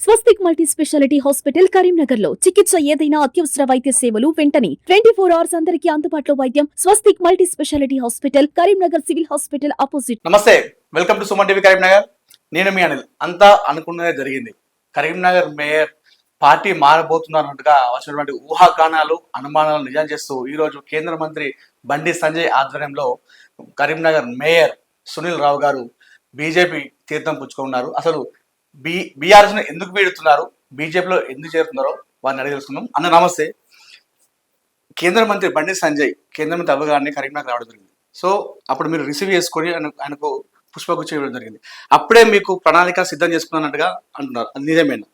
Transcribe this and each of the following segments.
స్వస్తిక్ multi speciality hospital Karimnagar లో చికిత్స ఏదైనా అత్యవసర వైద్య సేవలు వెంటనే 24 అవర్స్ అందరికీ అందుబాటులో వైద్యం. Swastik multi speciality hospital Karimnagar civil hospital opposite. నమస్తే, welcome to Suman TV Karimnagar. నేను మీ అనిల్. అంతా అనుకున్నదే జరిగింది. కరీంనగర్ మేయర్ పార్టీ మారబోతున్నట్టుగా వచ్చినటువంటి ఊహాగానాలు, అనుమానాలు నిజం చేస్తూ ఈరోజు కేంద్ర మంత్రి బండి సంజయ్ ఆధ్వర్యంలో కరీంనగర్ మేయర్ సునీల్ రావు గారు బీజేపీ తీర్థం పుచ్చుకున్నారు. అసలు బీఆర్ఎస్ ను ఎందుకు వీడుతున్నారు, బీజేపీలో ఎందుకు చేరుతున్నారో వారిని అడిగి తెలుసుకుందాం. అన్న నమస్తే. కేంద్ర మంత్రి బండి సంజయ్ కేంద్ర మంత్రి అవ్వగానే కరీంనగర్ రావడం జరిగింది. సో అప్పుడు మీరు రిసీవ్ చేసుకొని ఆయనకు పుష్పగుచ్చం ఇవ్వడం జరిగింది. అప్పుడే మీకు ప్రణాళిక సిద్ధం చేసుకున్నట్టుగా అంటున్నారు, అది నిజమేనా?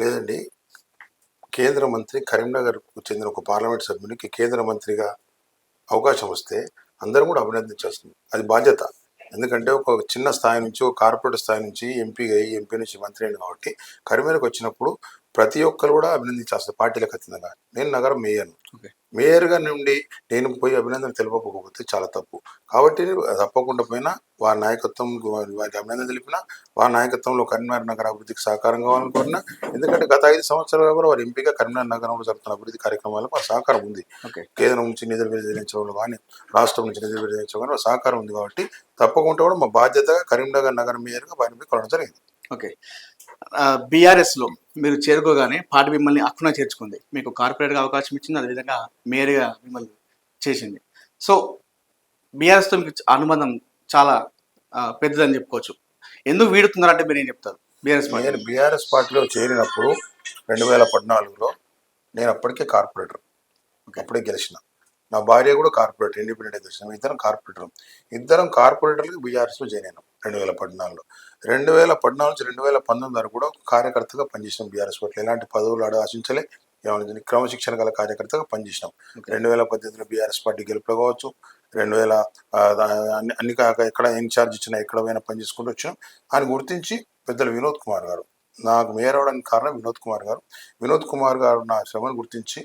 లేదండి, కేంద్ర మంత్రి కరీంనగర్కు చెందిన ఒక పార్లమెంట్ సభ్యునికి కేంద్ర మంత్రిగా అవకాశం వస్తే అందరం కూడా అభినందించాల్సింది. అది బాధ్యత. ఎందుకంటే ఒక చిన్న స్థాయి నుంచి, ఒక కార్పొరేట్ స్థాయి నుంచి ఎంపీ అయ్యి, ఎంపీ నుంచి మంత్రి అయింది కాబట్టి కరీంనగర్కి వచ్చినప్పుడు ప్రతి ఒక్కరు కూడా అభినందించాల్సింది పార్టీలకు అతీతంగా. నేను నగరం మేయర్ను. మేయర్గా నుండి నేను పోయి అభినందన తెలుపకపోతే చాలా తప్పు. కాబట్టి తప్పకుండా పోయినా వారి నాయకత్వం, వారికి అభినందన తెలిపినా, వారి నాయకత్వంలో కరీంనగర్ నగర అభివృద్ధికి సహకారం కావాలనుకున్నా. ఎందుకంటే గత 5 సంవత్సరాలుగా కూడా వారి ఎంపీగా కరీంనగర్ నగరంలో జరుగుతున్న అభివృద్ధి కార్యక్రమాలకు వారి సహకారం ఉంది. కేంద్రం నుంచి నిధులు విడుదలించడంలో కానీ, రాష్ట్రం నుంచి నిధులు విడుదలించడం కానీ సహకారం ఉంది. కాబట్టి తప్పకుండా కూడా మా బాధ్యతగా కరీంనగర్ నగర మేయర్గా వారిని కొనడం జరిగింది. ఓకే, బీఆర్ఎస్లో మీరు చేరుకోగానే పార్టీ మిమ్మల్ని అక్కున చేర్చుకుంది, మీకు కార్పొరేట్గా అవకాశం ఇచ్చింది, అదేవిధంగా మేయర్గా మిమ్మల్ని చేసింది. సో బీఆర్ఎస్తో మీకు అనుబంధం చాలా పెద్దదని చెప్పుకోవచ్చు. ఎందుకు వీడుతున్నారంటే మీరు ఏం చెప్తారు? బీఆర్ఎస్ పార్టీలో చేరినప్పుడు 2014లో నేను అప్పటికే కార్పొరేటర్, అప్పుడే గెలిచిన. నా భార్య కూడా కార్పొరేటర్, ఇండిపెండెంట్ గెలిచిన. ఇద్దరం కార్పొరేటర్లకు బీఆర్ఎస్లో జాయిన్ అయినాం 2014లో. 2014 నుంచి 2019 వరకు కూడా కార్యకర్తగా పనిచేసినాం బీఆర్ఎస్ పార్టీలో. ఎలాంటి పదవులు ఆశించలే, ఏమైనా క్రమశిక్షణ గల కార్యకర్తగా పనిచేసినాం. 2018లో బీఆర్ఎస్ పార్టీ గెలుపులో కావచ్చు, 2000 అన్ని ఎక్కడ ఇన్ఛార్జ్ ఇచ్చినా, ఎక్కడ పోయినా పనిచేసుకుంటూ వచ్చినాం. ఆయన గుర్తించి పెద్దలు వినోద్ కుమార్ గారు, నాకు మేయర్ అవడానికి కారణం వినోద్ కుమార్ గారు నా శ్రమను గుర్తించి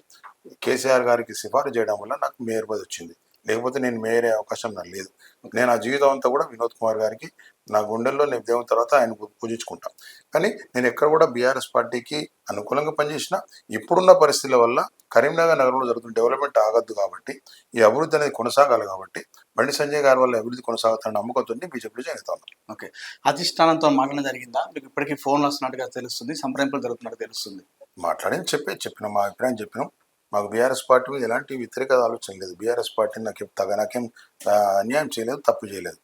కేసీఆర్ గారికి సిఫారు చేయడం వల్ల నాకు మేయర్ పదవి వచ్చింది. లేకపోతే నేను మేయర్ అయ్యే అవకాశం నాకు లేదు. నేను ఆ జీవితం అంతా కూడా వినోద్ కుమార్ గారికి నా గుండెల్లో నేను దేవుని తర్వాత ఆయన పూజించుకుంటాను. కానీ నేను ఎక్కడ కూడా బీఆర్ఎస్ పార్టీకి అనుకూలంగా పనిచేసిన. ఇప్పుడున్న పరిస్థితుల వల్ల కరీంనగర్ నగరంలో జరుగుతున్న డెవలప్మెంట్ ఆగద్దు కాబట్టి, ఈ అభివృద్ధి అనేది కొనసాగాలి కాబట్టి బండి సంజయ్ గారి వల్ల అభివృద్ధి కొనసాగుతున్న నమ్మకంతో బీజేపీలో జాయిన్ అవుతాను. ఓకే, అధిష్టానంతో మాట్లాడడం జరిగిందా? మీకు ఇప్పటికీ ఫోన్లు వస్తున్నట్టుగా తెలుస్తుంది, సంప్రదింపులు జరుగుతున్నట్టు తెలుస్తుంది. మాట్లాడి చెప్పినాం, మా అభిప్రాయం చెప్పినాం. మాకు బీఆర్ఎస్ పార్టీ మీద ఎలాంటి వ్యతిరేక ఆలోచన లేదు. బీఆర్ఎస్ పార్టీ నాకేం అన్యాయం చేయలేదు, తప్పు చేయలేదు.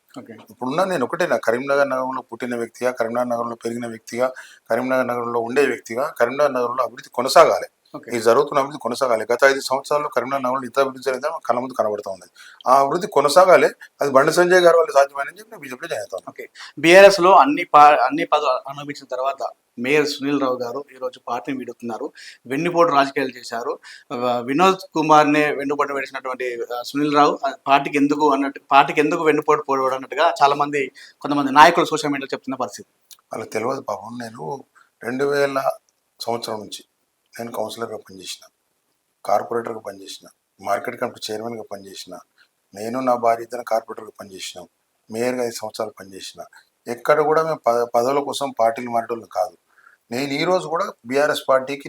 ఇప్పుడున్నా నేను ఒకటే, నా కరీంనగర్ నగరంలో పుట్టిన వ్యక్తిగా, కరీంనగర్ నగరంలో పెరిగిన వ్యక్తిగా, కరీంనగర్ నగరంలో ఉండే వ్యక్తిగా కరీంనగర్ నగరంలో అభివృద్ధి కొనసాగాలి. ఈ జరుగుతున్న అభివృద్ధి కొనసాగాలి. గత 5 సంవత్సరాల్లో కరీంనగర్ నగరంలో ఇంత అభివృద్ధి జరిగిందని కళ్ళ ముందు కనబడుతూ ఉన్నది. ఆ అభివృద్ధి కొనసాగాలి. అది బండి సంజయ్ గారి వల్ల సాధ్యమని చెప్పి బీజేపీలో జాయిన్ అవుతాను. ఓకే, బీఆర్ఎస్ లో అన్ని పదవులు అనుభవించిన తర్వాత మేయర్ సునీల్ రావు గారు ఈరోజు పార్టీని వీడుతున్నారు. వెన్నుపోటు రాజకీయాలు చేశారు. వినోద్ కుమార్నే వెన్నుపోటు వేసినటువంటి సునీల్ రావు పార్టీకి ఎందుకు వెన్నుపోటు పోవడం అన్నట్టుగా కొంతమంది నాయకులు సోషల్ మీడియాలో చెప్తున్న పరిస్థితి. వాళ్ళకి తెలియదు పాపం. నేను 2000 సంవత్సరం నుంచి నేను కౌన్సిలర్గా పనిచేసిన, కార్పొరేటర్గా పనిచేసిన, మార్కెట్ కమిటీ చైర్మన్గా పనిచేసిన. నేను నా భార్య ఇద్దరు కార్పొరేటర్గా పనిచేసినాం. మేయర్గా 5 సంవత్సరాలు పనిచేసిన. ఎక్కడ కూడా మేము పదవుల కోసం పార్టీలు మారేటోళ్ళు కాదు. నేను ఈరోజు కూడా బీఆర్ఎస్ పార్టీకి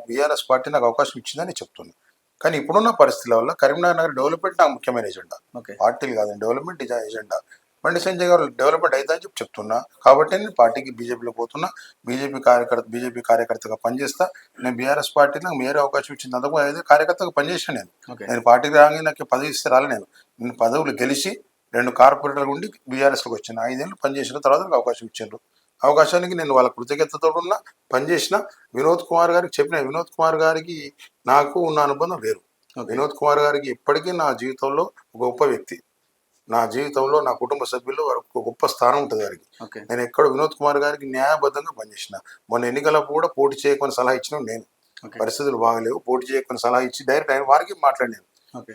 బీఆర్ఎస్ పార్టీ నాకు అవకాశం ఇచ్చిందని చెప్తున్నాను. కానీ ఇప్పుడున్న పరిస్థితుల వల్ల కరీంనగర్ నగర్ డెవలప్మెంట్ నాకు ముఖ్యమైన ఎజెండా, పార్టీలు కాదండి, డెవలప్మెంట్ ఎజెండా. బండి సంజయ్ గారు డెవలప్మెంట్ అవుతుందని చెప్తున్నా. కాబట్టి నేను పార్టీకి బీజేపీలో పోతున్నా. బీజేపీ కార్యకర్తగా పనిచేస్తా. నేను బీఆర్ఎస్ పార్టీ నాకు మేయర్ అవకాశం ఇచ్చింది, అందుకు అయితే కార్యకర్తగా పనిచేసాను. నేను పార్టీకి రాగానే నాకు పదవి ఇస్తే రాలే. నేను పదవులు గెలిచి 2 కార్పొరేటర్లు ఉండి బీఆర్ఎస్లోకి వచ్చిన. 5 ఏళ్ళు పనిచేసిన తర్వాత నాకు అవకాశం ఇచ్చారు. అవకాశానికి నేను వాళ్ళ కృతజ్ఞతతో ఉన్న పనిచేసిన. వినోద్ కుమార్ గారికి చెప్పిన, వినోద్ కుమార్ గారికి నాకు ఉన్న అనుబంధం వేరు. వినోద్ కుమార్ గారికి ఇప్పటికీ నా జీవితంలో ఒక గొప్ప వ్యక్తి. నా జీవితంలో నా కుటుంబ సభ్యుల్లో ఒక గొప్ప స్థానం ఉంటుంది వారికి. నేను ఎక్కడో వినోద్ కుమార్ గారికి న్యాయబద్ధంగా పనిచేసిన. మొన్న ఎన్నికలకు కూడా పోటీ చేయకుండా సలహా ఇచ్చిన నేను. పరిస్థితులు బాగలేవు, పోటీ చేయకుండా సలహా ఇచ్చి డైరెక్ట్ ఆయన వారికి మాట్లాడినాను.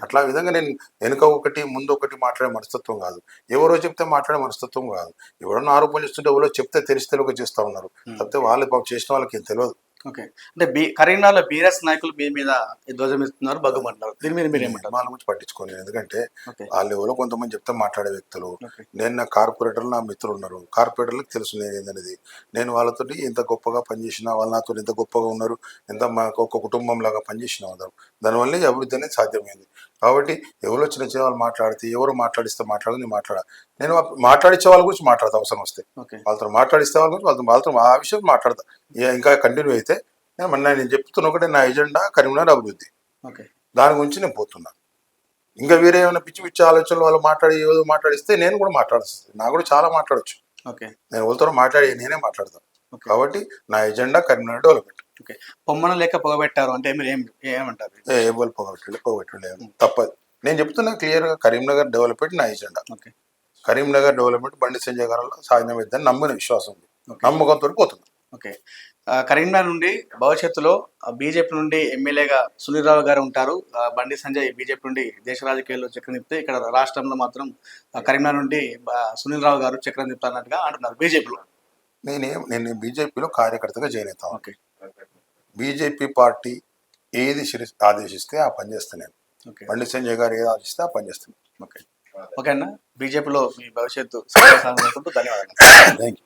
అట్లా విధంగా నేను వెనుక ఒకటి ముందు ఒకటి మాట్లాడే మనస్తత్వం కాదు. ఎవరో చెప్తే మాట్లాడే మనస్తత్వం కాదు. ఎవరన్నా ఆరోపణలు ఇస్తుంటే ఎవరో చెప్తే తెలిస్తే ఒక చేస్తూ ఉన్నారు తప్పితే వాళ్ళు చేసిన వాళ్ళకి ఏం తెలియదు. ఓకే. అంటే కరీంనగర్లో బీఆర్ఎస్ నాయకులు మీ మీద ధ్వజమిస్తున్నారు, బగ్గుమంటున్నారు. దీని మీద మీరు ఏమంటారు? వాళ్ళ గురించి పట్టించుకోను ఎందుకంటే ఓకే. వాళ్ళు ఎవరో కొంతమంది చెప్తే మాట్లాడే వ్యక్తులు. ఓకే. నేను నా కార్పొరేటర్లు నా మిత్రులు ఉన్నారు. కార్పొరేటర్లకు తెలుసు నేను ఏందనేది. నేను వాళ్ళతోటి ఇంత గొప్పగా పనిచేసిన, వాళ్ళు నాతో ఎంత గొప్పగా ఉన్నారు, ఎంత మాకు ఒక కుటుంబం లాగా పనిచేసిన వాళ్ళం. దానివల్ల ఈ అభివృద్ధి అనేది సాధ్యమైంది. కాబట్టి ఎవరు చిన్న చిన్న వాళ్ళు మాట్లాడితే, ఎవరు మాట్లాడిస్తే మాట్లాడదు, నేను మాట్లాడా. నేను మాట్లాడించే వాళ్ళ గురించి మాట్లాడతా అవసరం వస్తే. ఓకే. వాళ్ళతో మాట్లాడిస్తే వాళ్ళ గురించి వాళ్ళతో ఆ విషయం మాట్లాడతా. ఇంకా కంటిన్యూ అయితే నేను చెప్తున్న ఒకటే, నా ఎజెండా కరీంనగర్ అభివృద్ధి. ఓకే. దాని గురించి నేను పోతున్నా. ఇంకా వేరే ఏమైనా పిచ్చి పిచ్చి ఆలోచనలు వాళ్ళు మాట్లాడి ఏదో మాట్లాడిస్తే నేను కూడా మాట్లాడాల్సి వస్తుంది. నాకు కూడా చాలా మాట్లాడొచ్చు. ఓకే. నేను వాళ్ళతో మాట్లాడి నేనే మాట్లాడతాను. ఓకే. కాబట్టి నా ఎజెండా కరీంనగర్ డెవలప్మెంట్. ఓకే. పొమ్మన లేక పొగబెట్టారు అంటే మీరు ఏమంటారు? ఎవరు పోగొట్టలేదు తప్పదు. నేను చెప్తున్నా క్లియర్గా, కరీంనగర్ డెవలప్మెంట్ నా agenda. Okay. Karimnagar development Bandi Sanjay గారిలో సాధ్యమైందని నమ్మిన విశ్వాసం ఉంది. ఓకే. నమ్మకంతో పోతున్నా. ఓకే. కరీంనగర్ నుండి భవిష్యత్తులో బీజేపీ నుండి ఎమ్మెల్యేగా సునీల్ రావు గారు ఉంటారు. బండి సంజయ్ బీజేపీ నుండి దేశ రాజకీయాల్లో చక్రం తిప్పితే, ఇక్కడ రాష్ట్రంలో మాత్రం కరీంనగర్ నుండి సునీల్ రావు గారు చక్రం తిప్పుతారన్నట్టుగా అంటున్నారు బీజేపీలో. నేను బీజేపీలో కార్యకర్తగా జాయిన్ అవుతాను. ఓకే. బీజేపీ పార్టీ ఏది ఆదేశిస్తే ఆ పని చేస్తాను నేను. ఓకే. బండి సంజయ్ గారు ఏది ఆదేశిస్తే ఆ పని చేస్తాను. ఓకే. ఓకే అన్న, బీజేపీలో మీ భవిష్యత్తు ధన్యవాదాలు. Thank you.